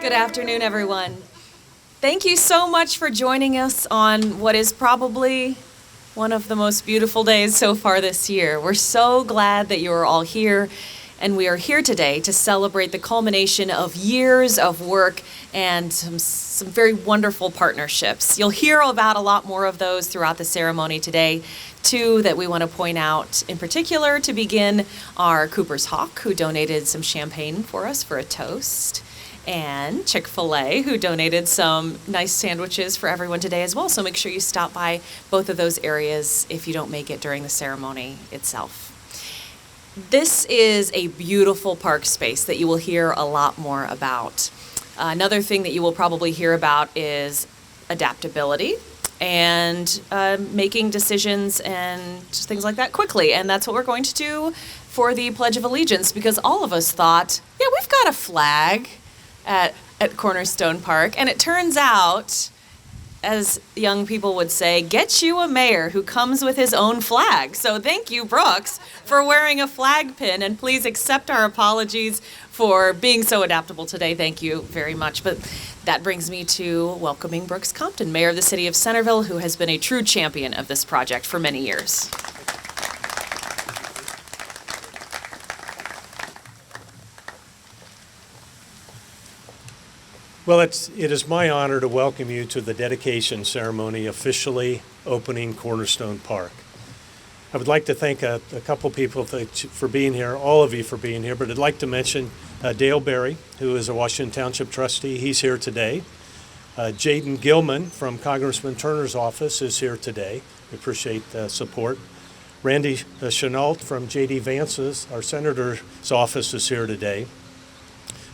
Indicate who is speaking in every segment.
Speaker 1: Good afternoon, everyone. Thank you so much for joining us on what is probably one of the most beautiful days so far this year. We're so glad that you are all here, and we are here today to celebrate the culmination of years of work and some very wonderful partnerships. You'll hear about a lot more of those throughout the ceremony today. Two that we want to point out in particular to begin are Cooper's Hawk, who donated some champagne for us for a toast, and Chick-fil-A, who donated some nice sandwiches for everyone today as well. So make sure you stop by both of those areas if you don't make it during the ceremony itself. This is a beautiful park space that you will hear a lot more about. Another thing that you will probably hear about is adaptability and making decisions and just things like that quickly. And that's what we're going to do for the Pledge of Allegiance, because all of us thought, yeah, we've got a flag at Cornerstone Park. And it turns out, as young people would say, get you a mayor who comes with his own flag. So thank you, Brooks, for wearing a flag pin, and please accept our apologies for being so adaptable today. Thank you very much. But that brings me to welcoming Brooks Compton, mayor of the city of Centerville, who has been a true champion of this project for many years.
Speaker 2: Well, it is my honor to welcome you to the dedication ceremony officially opening Cornerstone Park. I would like to thank a couple people for being here, all of you for being here, but I'd like to mention Dale Berry, who is a Washington Township trustee. He's here today. Jaden Gilman from Congressman Turner's office is here today. We appreciate the support. Randy Chenault from J.D. Vance's, our senator's office, is here today.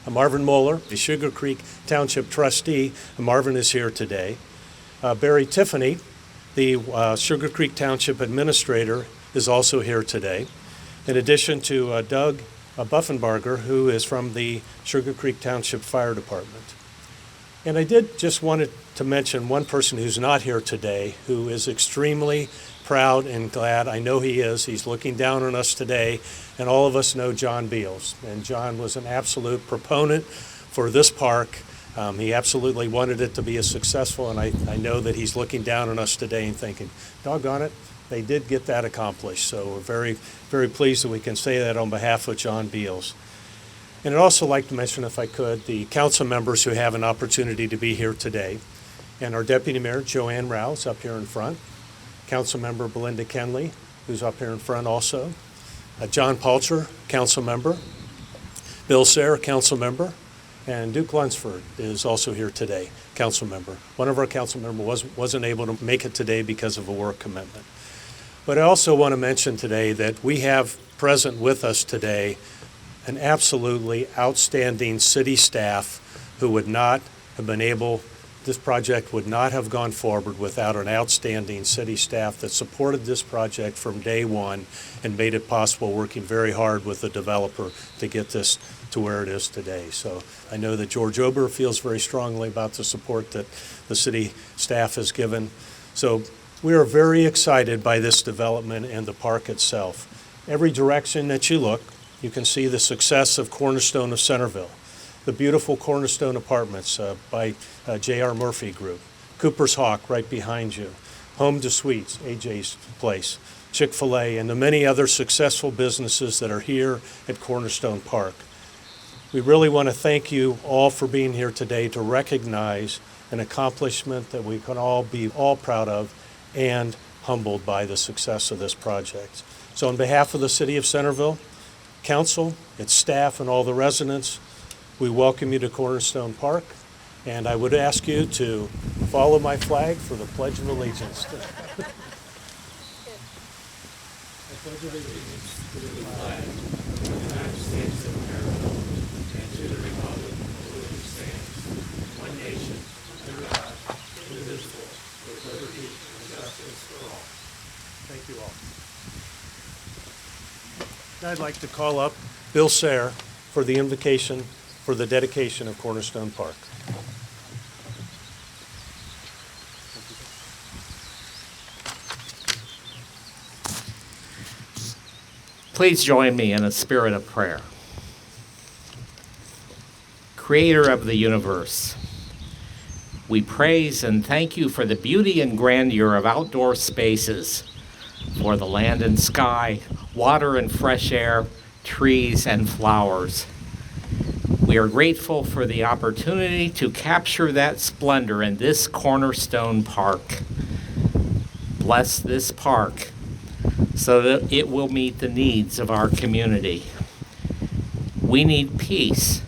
Speaker 2: Marvin Moeller, the Sugar Creek Township trustee. Marvin is here today. Barry Tiffany, the Sugar Creek Township administrator, is also here today. In addition to Doug Buffenbarger, who is from the Sugar Creek Township Fire Department. And I did just wanted to mention one person who's not here today, who is extremely proud and glad. I know he is. He's looking down on us today, and all of us know John Beals. And John was an absolute proponent for this park. He absolutely wanted it to be as successful, and I know that he's looking down on us today and thinking, doggone it, they did get that accomplished. So we're very, very pleased that we can say that on behalf of John Beals. And I'd also like to mention, if I could, the council members who have an opportunity to be here today. And our Deputy Mayor, Joanne Rouse, up here in front. Councilmember Belinda Kenley, who's up here in front also. John Palcher, council member. Bill Sayre, council member. And Duke Lunsford is also here today, council member. One of our council members wasn't able to make it today because of a work commitment. But I also want to mention today that we have present with us today an absolutely outstanding city staff who would not have been able, this project would not have gone forward without an outstanding city staff that supported this project from day one and made it possible, working very hard with the developer to get this to where it is today. So I know that George Ober feels very strongly about the support that the city staff has given. So we are very excited by this development and the park itself. Every direction that you look, you can see the success of Cornerstone of Centerville. The beautiful Cornerstone Apartments by J.R. Murphy Group, Cooper's Hawk right behind you, Home to Suites, AJ's Place, Chick-fil-A, and the many other successful businesses that are here at Cornerstone Park. We really want to thank you all for being here today to recognize an accomplishment that we can all be proud of and humbled by the success of this project. So on behalf of the City of Centerville, Council, its staff, and all the residents, we welcome you to Cornerstone Park, and I would ask you to follow my flag for the Pledge of Allegiance. I pledge allegiance to the flag of the United States of America and to the republic for which it stands, one nation, under God, indivisible, with liberty and justice for all. Thank you all. Now I'd like to call up Bill Sayre for the invocation for the dedication of Cornerstone Park.
Speaker 3: Please join me in a spirit of prayer. creator of the universe. We praise and thank you for the beauty and grandeur of outdoor spaces, for the land and sky, water and fresh air, trees and flowers. We are grateful for the opportunity to capture that splendor in this Cornerstone Park. Bless this park so that it will meet the needs of our community. We need peace,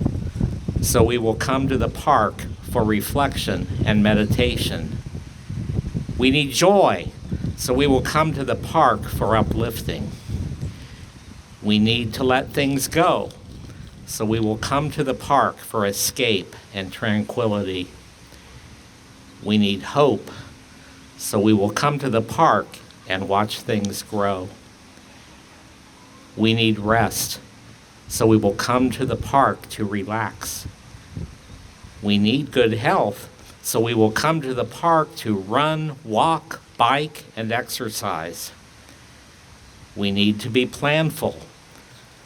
Speaker 3: so we will come to the park for reflection and meditation. We need joy, so we will come to the park for uplifting. We need to let things go, so we will come to the park for escape and tranquility. We need hope, so we will come to the park and watch things grow. We need rest, so we will come to the park to relax. We need good health, so we will come to the park to run, walk, bike, and exercise. We need to be planful,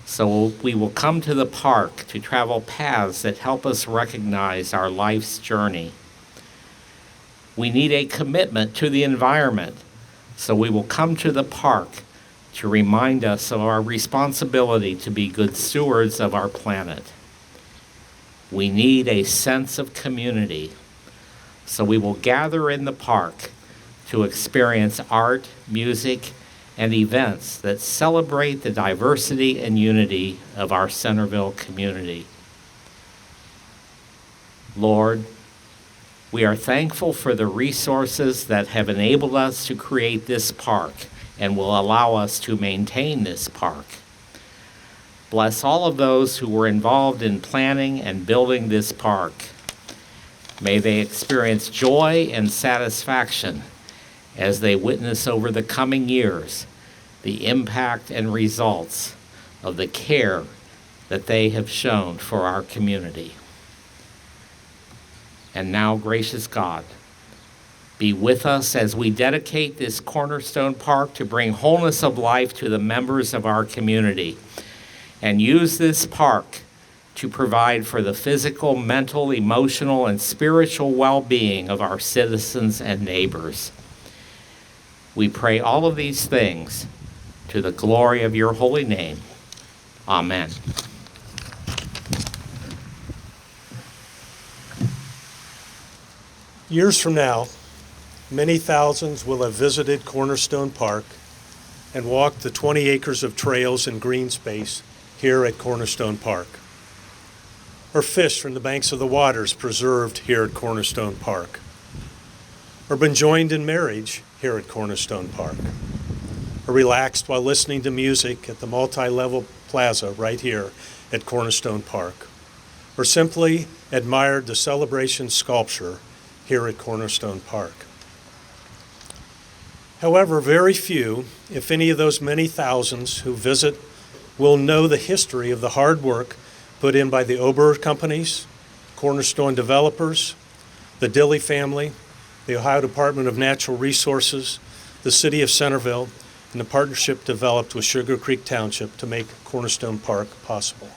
Speaker 3: so we will come to the park to travel paths that help us recognize our life's journey. We need a commitment to the environment, so we will come to the park to remind us of our responsibility to be good stewards of our planet. We need a sense of community, so we will gather in the park to experience art, music, and events that celebrate the diversity and unity of our Centerville community. Lord, we are thankful for the resources that have enabled us to create this park and will allow us to maintain this park. Bless all of those who were involved in planning and building this park. May they experience joy and satisfaction as they witness over the coming years the impact and results of the care that they have shown for our community. And now, gracious God, be with us as we dedicate this Cornerstone Park to bring wholeness of life to the members of our community, and use this park to provide for the physical, mental, emotional, and spiritual well-being of our citizens and neighbors. We pray all of these things to the glory of your holy name. Amen.
Speaker 2: Years from now, many thousands will have visited Cornerstone Park and walked the 20 acres of trails and green space here at Cornerstone Park, or fished from the banks of the waters preserved here at Cornerstone Park, or been joined in marriage here at Cornerstone Park, or relaxed while listening to music at the multi-level plaza right here at Cornerstone Park, or simply admired the celebration sculpture here at Cornerstone Park. However, very few, if any of those many thousands who visit, will know the history of the hard work put in by the Ober companies, Cornerstone developers, the Dilley family, the Ohio Department of Natural Resources, the City of Centerville, and the partnership developed with Sugar Creek Township to make Cornerstone Park possible.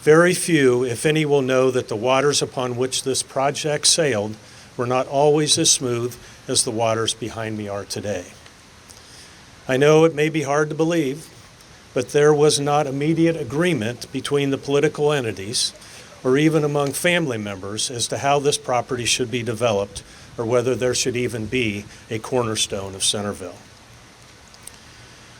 Speaker 2: Very few, if any, will know that the waters upon which this project sailed were not always as smooth as the waters behind me are today. I know it may be hard to believe, but there was not immediate agreement between the political entities or even among family members as to how this property should be developed or whether there should even be a cornerstone of Centerville.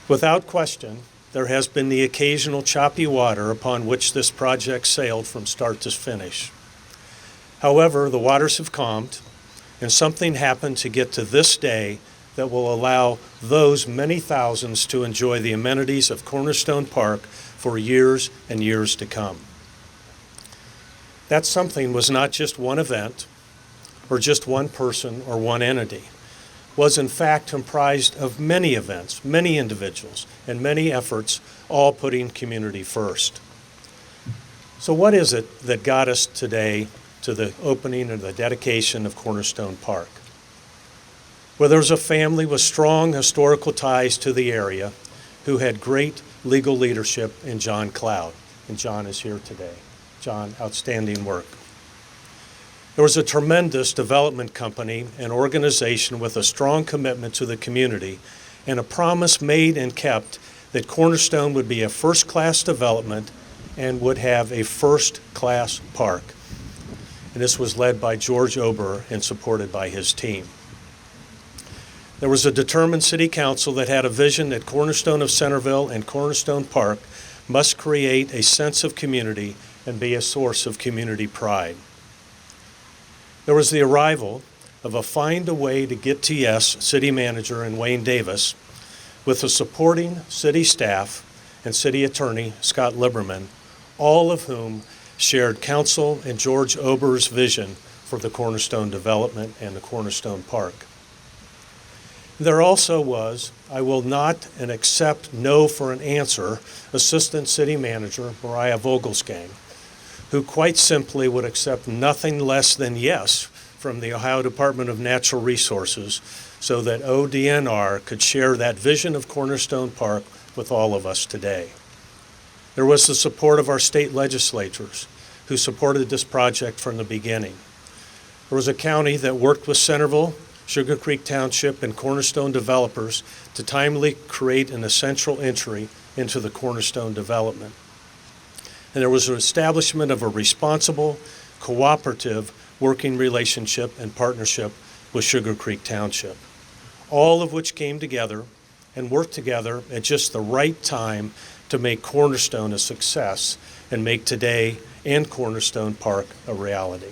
Speaker 2: Without question, there has been the occasional choppy water upon which this project sailed from start to finish. However, the waters have calmed, and something happened to get to this day that will allow those many thousands to enjoy the amenities of Cornerstone Park for years and years to come. That something was not just one event, or just one person or one entity, was in fact comprised of many events, many individuals, and many efforts, all putting community first. So what is it that got us today to the opening and the dedication of Cornerstone Park? Well, there was a family with strong historical ties to the area who had great legal leadership in John Cloud, and John is here today. John, outstanding work. There was a tremendous development company and organization with a strong commitment to the community and a promise made and kept that Cornerstone would be a first-class development and would have a first-class park. And this was led by George Ober and supported by his team. There was a determined city council that had a vision that Cornerstone of Centerville and Cornerstone Park must create a sense of community and be a source of community pride. There was the arrival of a Find a Way to Get to Yes city manager in Wayne Davis with the supporting city staff and city attorney Scott Liberman, all of whom shared council and George Ober's vision for the Cornerstone development and the Cornerstone Park. There also was, I will not and accept no for an answer, Assistant City Manager Mariah Vogelsgang, who quite simply would accept nothing less than yes from the Ohio Department of Natural Resources so that ODNR could share that vision of Cornerstone Park with all of us today. There was the support of our state legislatures who supported this project from the beginning. There was a county that worked with Centerville, Sugar Creek Township, and Cornerstone developers to timely create an essential entry into the Cornerstone development. And there was an establishment of a responsible, cooperative working relationship and partnership with Sugar Creek Township, all of which came together and worked together at just the right time to make Cornerstone a success and make today and Cornerstone Park a reality.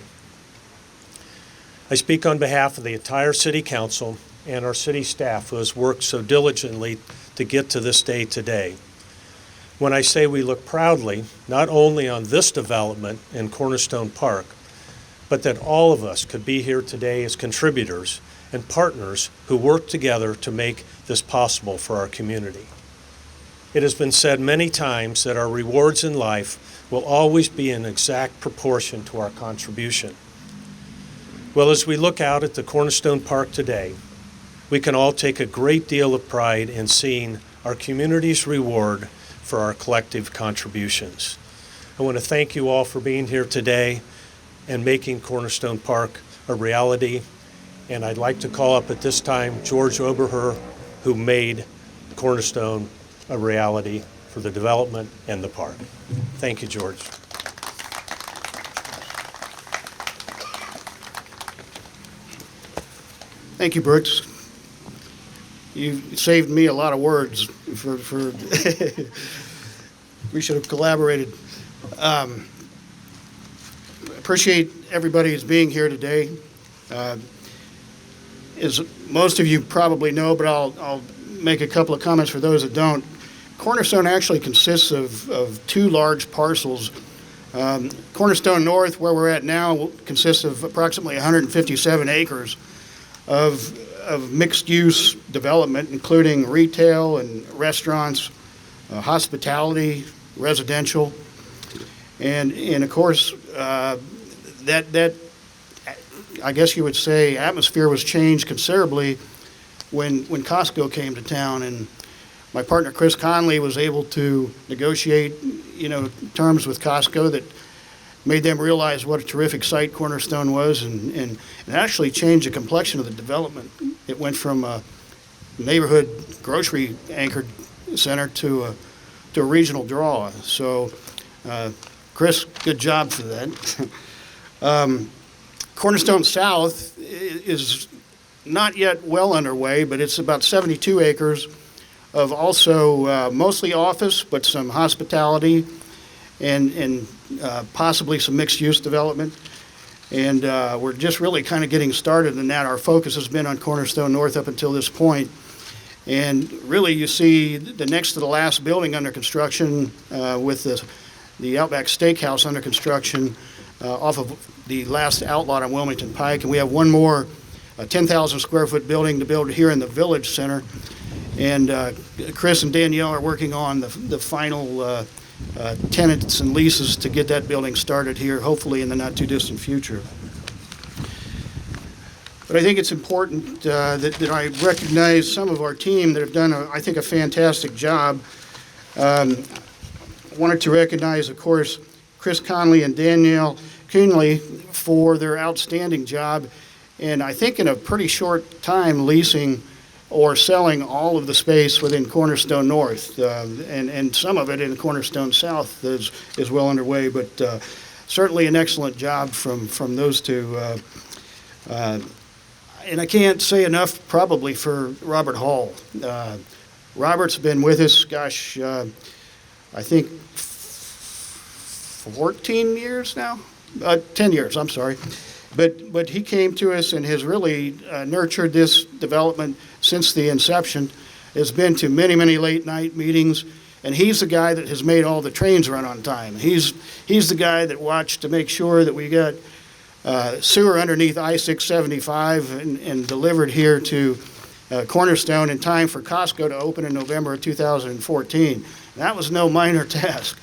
Speaker 2: I speak on behalf of the entire City Council and our city staff who has worked so diligently to get to this day today. When I say we look proudly, not only on this development in Cornerstone Park, but that all of us could be here today as contributors and partners who work together to make this possible for our community. It has been said many times that our rewards in life will always be in exact proportion to our contribution. Well, as we look out at the Cornerstone Park today, we can all take a great deal of pride in seeing our community's reward for our collective contributions. I want to thank you all for being here today and making Cornerstone Park a reality. And I'd like to call up at this time George Oberher, who made Cornerstone a reality for the development and the park. Thank you, George.
Speaker 4: Thank you, Brooks. You saved me a lot of words for we should have collaborated. Appreciate everybody who's being here today. As most of you probably know, but I'll make a couple of comments for those that don't. Cornerstone actually consists of two large parcels. Cornerstone North, where we're at now, consists of approximately 157 acres of mixed-use development, including retail and restaurants, hospitality, residential, and of course that I guess you would say atmosphere was changed considerably when Costco came to town, and my partner Chris Conley was able to negotiate terms with Costco that made them realize what a terrific site Cornerstone was, and actually changed the complexion of the development. It went from a neighborhood grocery anchored center to a regional draw. So Chris, good job for that. Cornerstone South is not yet well underway, but it's about 72 acres of also mostly office, but some hospitality and possibly some mixed-use development. And we're just really kind of getting started in that. Our focus has been on Cornerstone North up until this point. And really you see the next to the last building under construction with the Outback Steakhouse under construction off of the last outlot on Wilmington Pike. And we have one more 10,000 square foot building to build here in the Village Center. And Chris and Danielle are working on the final tenants and leases to get that building started here, hopefully in the not too distant future. But I think it's important that I recognize some of our team that have done, I think, a fantastic job. Wanted to recognize, of course, Chris Conley and Danielle Coonley for their outstanding job, and I think in a pretty short time leasing or selling all of the space within Cornerstone North, and some of it in Cornerstone South is well underway, but certainly an excellent job from those two. And I can't say enough probably for Robert Hall. Robert's been with us, gosh, I think 14 years now? 10 years, I'm sorry. But he came to us and has really nurtured this development since the inception. Has been to many, many late night meetings, and he's the guy that has made all the trains run on time. He's the guy that watched to make sure that we got sewer underneath I-675 and delivered here to Cornerstone in time for Costco to open in November of 2014. That was no minor task.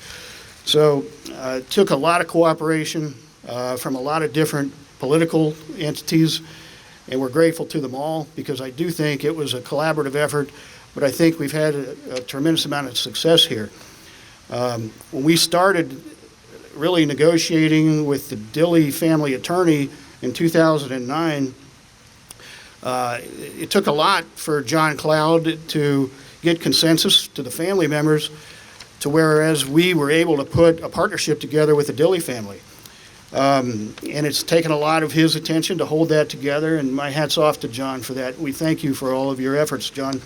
Speaker 4: So it took a lot of cooperation from a lot of different political entities, and we're grateful to them all because I do think it was a collaborative effort, but I think we've had a tremendous amount of success here. When we started really negotiating with the Dilley family attorney in 2009, it took a lot for John Cloud to get consensus to the family members to whereas we were able to put a partnership together with the Dilley family. And it's taken a lot of his attention to hold that together, and my hat's off to John for that. We thank you for all of your efforts, John.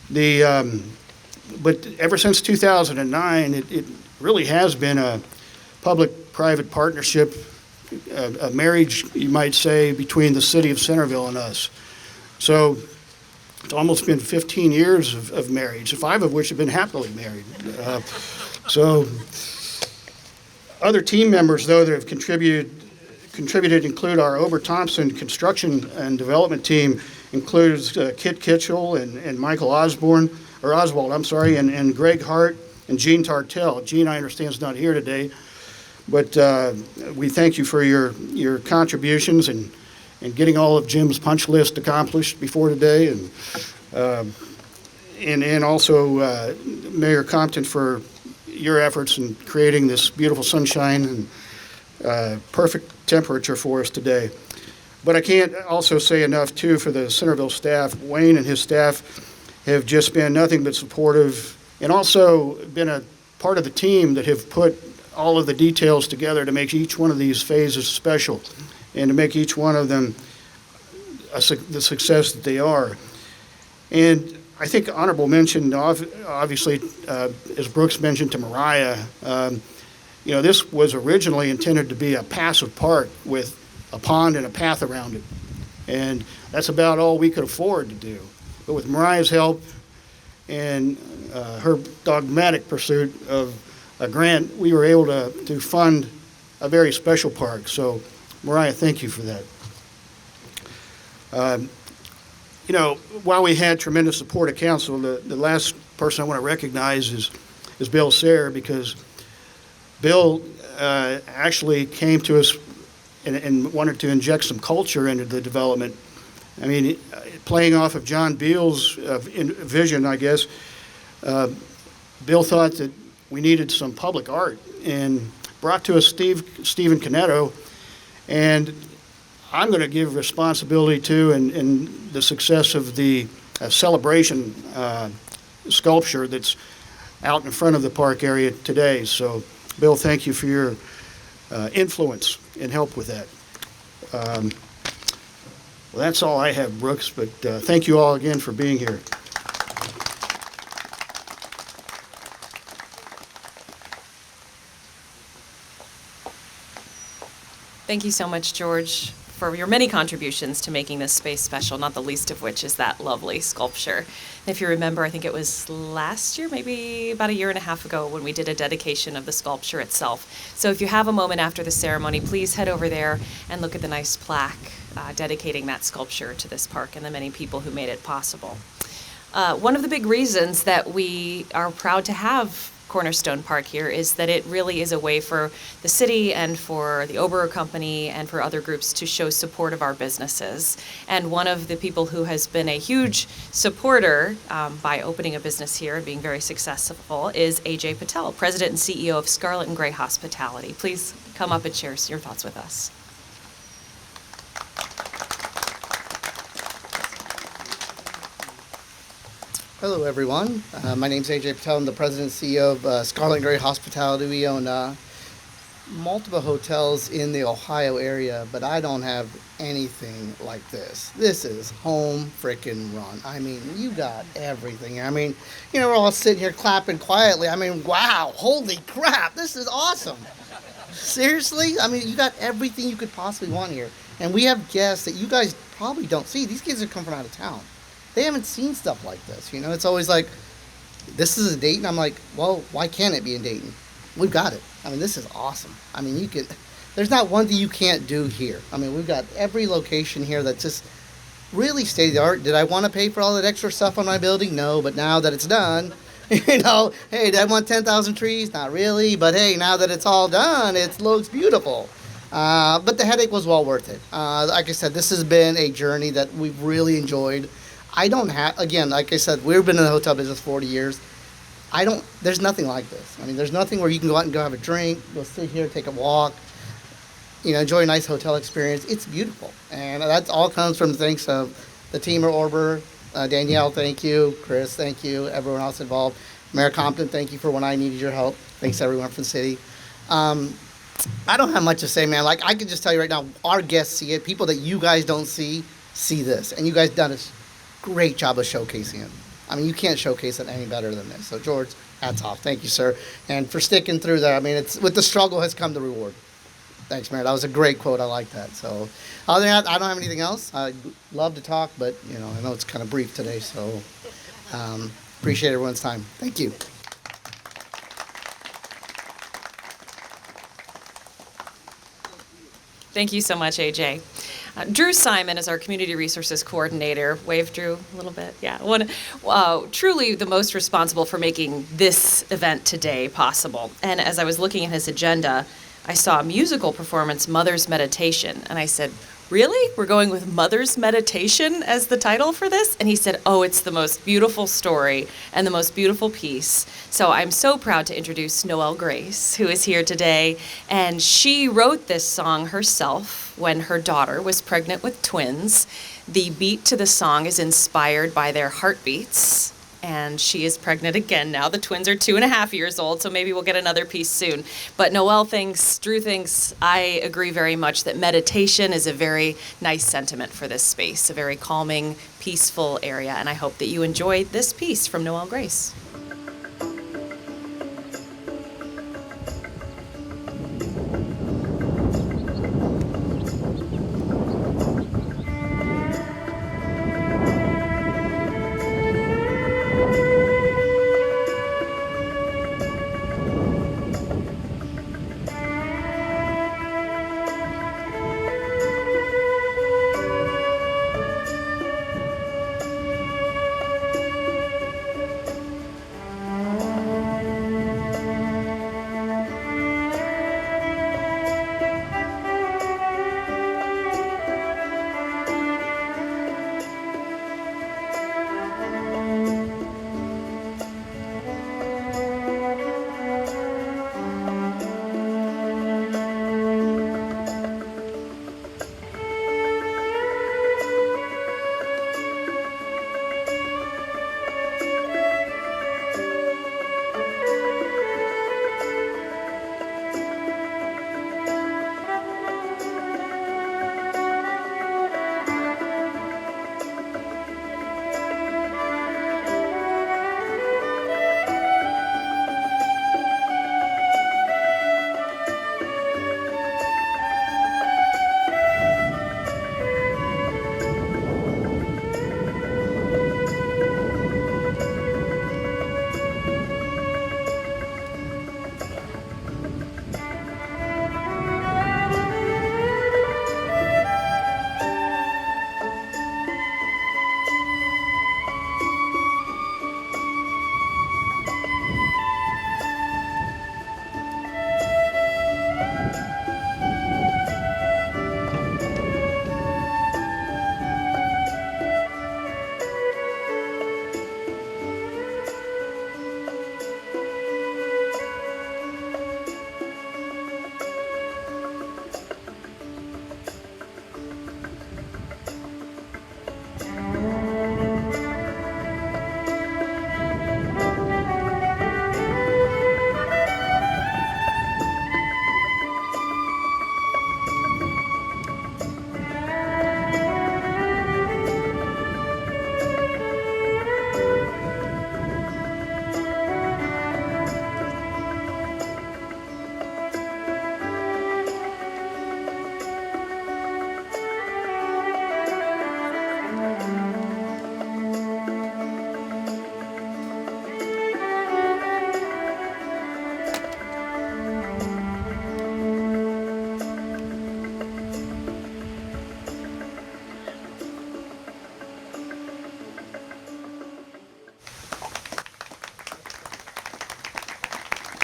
Speaker 4: But ever since 2009, it really has been a public-private partnership, a marriage, you might say, between the city of Centerville and us. So it's almost been 15 years of marriage, 5 of which have been happily married. So other team members, though, that have contributed include our Ober Thompson construction and development team, includes Kit Kitchell and Michael Oswald, and Greg Hart and Gene Tartell. Gene, I understand, is not here today, but we thank you for your contributions and getting all of Jim's punch list accomplished before today, and also Mayor Compton for your efforts in creating this beautiful sunshine and perfect temperature for us today. But I can't also say enough, too, for the Centerville staff. Wayne and his staff have just been nothing but supportive and also been a part of the team that have put all of the details together to make each one of these phases special and to make each one of them the success that they are. And I think honorable mention, obviously, as Brooks mentioned to Mariah, this was originally intended to be a passive park with a pond and a path around it. And that's about all we could afford to do. But with Mariah's help and her dogmatic pursuit of a grant, we were able to fund a very special park. So, Mariah, thank you for that. While we had tremendous support at council, the last person I want to recognize is Bill Sayre, because Bill actually came to us and wanted to inject some culture into the development. I mean, playing off of John Beal's vision, I guess, Bill thought that we needed some public art and brought to us Stephen Canetto, and I'm going to give responsibility to and the success of the celebration sculpture that's out in front of the park area today. So, Bill, thank you for your influence and help with that. Well, that's all I have, Brooks, but thank you all again for being here.
Speaker 1: Thank you so much, George, for your many contributions to making this space special, not the least of which is that lovely sculpture. And if you remember, I think it was last year, maybe about a year and a half ago, when we did a dedication of the sculpture itself. So if you have a moment after the ceremony, please head over there and look at the nice plaque dedicating that sculpture to this park and the many people who made it possible. One of the big reasons that we are proud to have Cornerstone Park here is that it really is a way for the city and for the Oberer Company and for other groups to show support of our businesses. And one of the people who has been a huge supporter by opening a business here and being very successful is AJ Patel, President and CEO of Scarlet and Gray Hospitality. Please come up and share your thoughts with us.
Speaker 5: Hello, everyone. My name is AJ Patel. I'm the president and CEO of Scarlet and Gray Hospitality. We own multiple hotels in the Ohio area, but I don't have anything like this. This is home frickin' run. I mean, you got everything. I mean, you know, we're all sitting here clapping quietly. I mean, wow, holy crap, this is awesome. Seriously? I mean, you got everything you could possibly want here. And we have guests that you guys probably don't see. These kids have come from out of town. They haven't seen stuff like this. You know, it's always like, this is a Dayton. I'm like, well, why can't it be in Dayton? We've got it. I mean, this is awesome. I mean, there's not one thing you can't do here. I mean, we've got every location here that's just really state of the art. Did I want to pay for all that extra stuff on my building? No, but now that it's done, you know, hey, did I want 10,000 trees? Not really, but hey, now that it's all done, it looks beautiful. But the headache was well worth it. Like I said, this has been a journey that we've really enjoyed. I don't have, again, like I said, we've been in the hotel business 40 years. There's nothing like this. I mean, there's nothing where you can go out and go have a drink, go sit here, take a walk, you know, enjoy a nice hotel experience. It's beautiful. And that all comes from the thanks of the team at Orber. Danielle, thank you. Chris, thank you. Everyone else involved. Mayor Compton, thank you for when I needed your help. Thanks everyone from the city. I don't have much to say, man. Like, I can just tell you right now, our guests see it. People that you guys don't see this. And you guys done a great job of showcasing it. I mean, you can't showcase it any better than this. So, George, hats off. Thank you, sir. And for sticking through that. I mean, it's with the struggle has come the reward. Thanks, Mayor. That was a great quote. I like that. So, other than that, I don't have anything else. I'd love to talk, but, you know, I know it's kind of brief today. So, appreciate everyone's time. Thank you.
Speaker 1: Thank you so much, AJ. Drew Simon is our Community Resources Coordinator. Wave, Drew, a little bit. Yeah. Truly the most responsible for making this event today possible. And as I was looking at his agenda, I saw a musical performance, Mother's Meditation. And I said, really? We're going with Mother's Meditation as the title for this? And he said, oh, it's the most beautiful story and the most beautiful piece. So I'm so proud to introduce Noelle Grace, who is here today. And she wrote this song herself when her daughter was pregnant with twins. The beat to the song is inspired by their heartbeats. And she is pregnant again now. The twins are 2.5 years old, so maybe we'll get another piece soon. But Noelle thinks, Drew thinks, I agree very much that meditation is a very nice sentiment for this space, a very calming, peaceful area. And I hope that you enjoy this piece from Noelle Grace.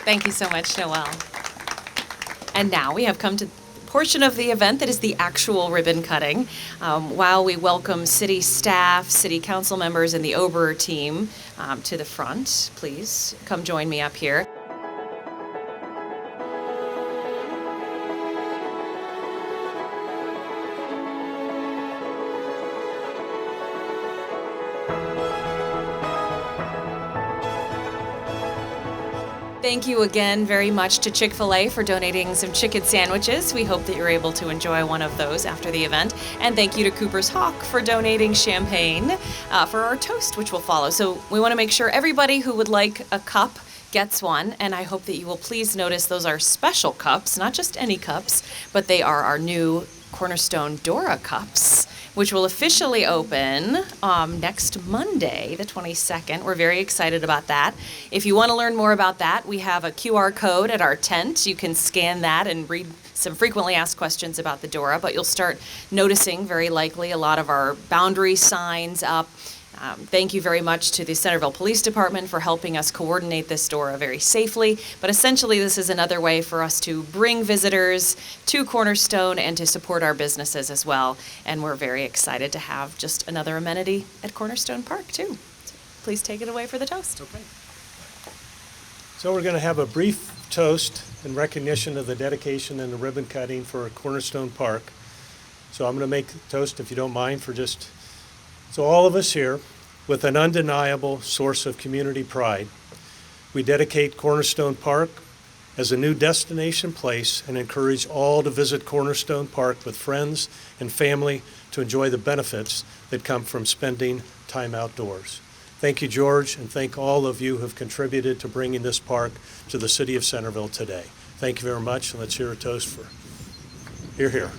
Speaker 1: Thank you so much, Noelle. And now we have come to the portion of the event that is the actual ribbon cutting. While we welcome city staff, city council members, and the Oberer team to the front, please come join me up here. Thank you again very much to Chick-fil-A for donating some chicken sandwiches. We hope that you're able to enjoy one of those after the event. And thank you to Cooper's Hawk for donating champagne for our toast, which will follow. So we want to make sure everybody who would like a cup gets one, and I hope that you will please notice those are special cups, not just any cups, but they are our new Cornerstone Dora cups, which will officially open next Monday, the 22nd. We're very excited about that. If you want to learn more about that, we have a QR code at our tent. You can scan that and read some frequently asked questions about the Dora, but you'll start noticing very likely a lot of our boundary signs up. Thank you very much to the Centerville Police Department for helping us coordinate this Dora very safely. But essentially, this is another way for us to bring visitors to Cornerstone and to support our businesses as well. And we're very excited to have just another amenity at Cornerstone Park, too. So please take it away for the toast.
Speaker 2: Okay. So we're going to have a brief toast in recognition of the dedication and the ribbon cutting for Cornerstone Park. So I'm going to make the toast, if you don't mind, for just... So all of us here, with an undeniable source of community pride, we dedicate Cornerstone Park as a new destination place and encourage all to visit Cornerstone Park with friends and family to enjoy the benefits that come from spending time outdoors. Thank you, George, and thank all of you who have contributed to bringing this park to the city of Centerville today. Thank you very much, and let's hear a toast for... Hear, hear.